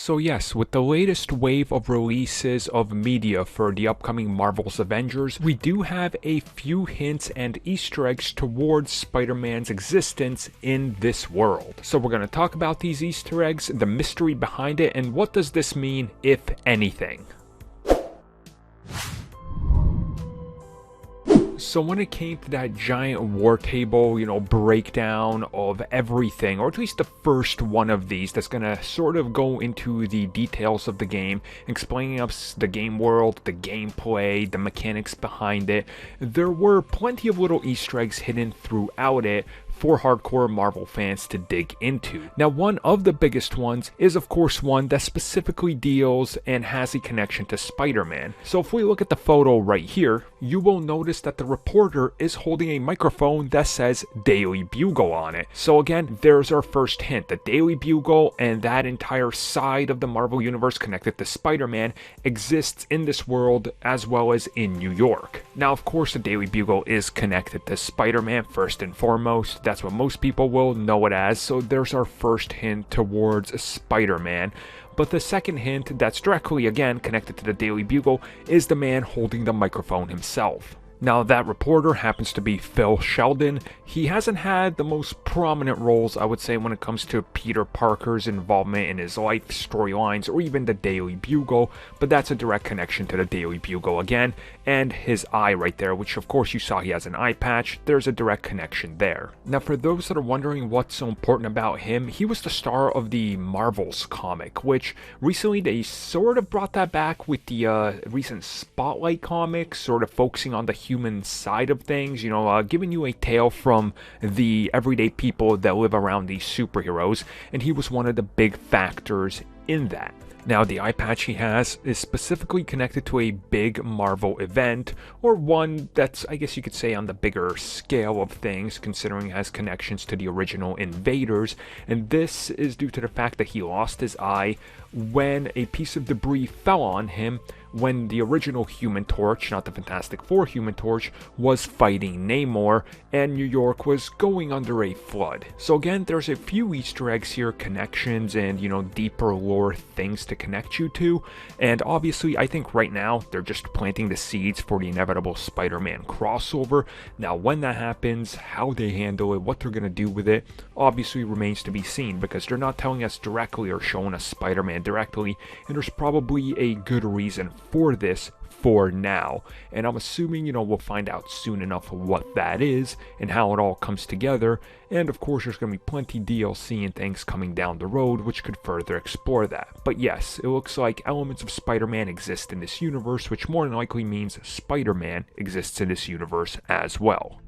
So yes, with the latest wave of releases of media for the upcoming Marvel's Avengers, we do have a few hints and Easter eggs towards Spider-Man's existence in this world. So we're going to talk about these Easter eggs, the mystery behind it, and what does this mean, if anything. So when it came to that giant war table, breakdown of everything, or at least the first one of these that's going to sort of go into the details of the game, explaining us the game world, the gameplay, the mechanics behind it, there were plenty of little Easter eggs hidden throughout it for hardcore Marvel fans to dig into. Now, one of the biggest ones is of course one that specifically deals and has a connection to Spider-Man. So if we look at the photo right here, you will notice that the reporter is holding a microphone that says Daily Bugle on it. So again, there's our first hint. The Daily Bugle and that entire side of the Marvel Universe connected to Spider-Man exists in this world as well as in New York. Now, of course, the Daily Bugle is connected to Spider-Man first and foremost. That's what most people will know it as, so there's our first hint towards Spider-Man. But the second hint that's directly, again, connected to the Daily Bugle is the man holding the microphone himself. Now, that reporter happens to be Phil Sheldon. He hasn't had the most prominent roles, I would say, when it comes to Peter Parker's involvement in his life storylines or even the Daily Bugle, but that's a direct connection to the Daily Bugle again, and his eye right there, which of course you saw he has an eye patch. There's a direct connection there. Now, for those that are wondering what's so important about him, he was the star of the Marvels comic, which recently they sort of brought that back with the recent Spotlight comics, sort of focusing on the human side of things, giving you a tale from the everyday people that live around these superheroes, and he was one of the big factors in that. Now, the eye patch he has is specifically connected to a big Marvel event, or one that's, I guess you could say, on the bigger scale of things, considering it has connections to the original Invaders, and this is due to the fact that he lost his eye when a piece of debris fell on him when the original Human Torch, not the Fantastic Four Human Torch, was fighting Namor, and New York was going under a flood. So again, there's a few Easter eggs here, connections, and deeper lore things to connect you to, and obviously I think right now they're just planting the seeds for the inevitable Spider-Man crossover. Now, when that happens, how they handle it, what they're going to do with it, obviously remains to be seen, because they're not telling us directly or showing us Spider-Man directly, and there's probably a good reason for this for now, and I'm assuming we'll find out soon enough what that is and how it all comes together. And of course, there's going to be plenty DLC and things coming down the road which could further explore that. But yes, it looks like elements of Spider-Man exist in this universe, which more than likely means Spider-Man exists in this universe as well.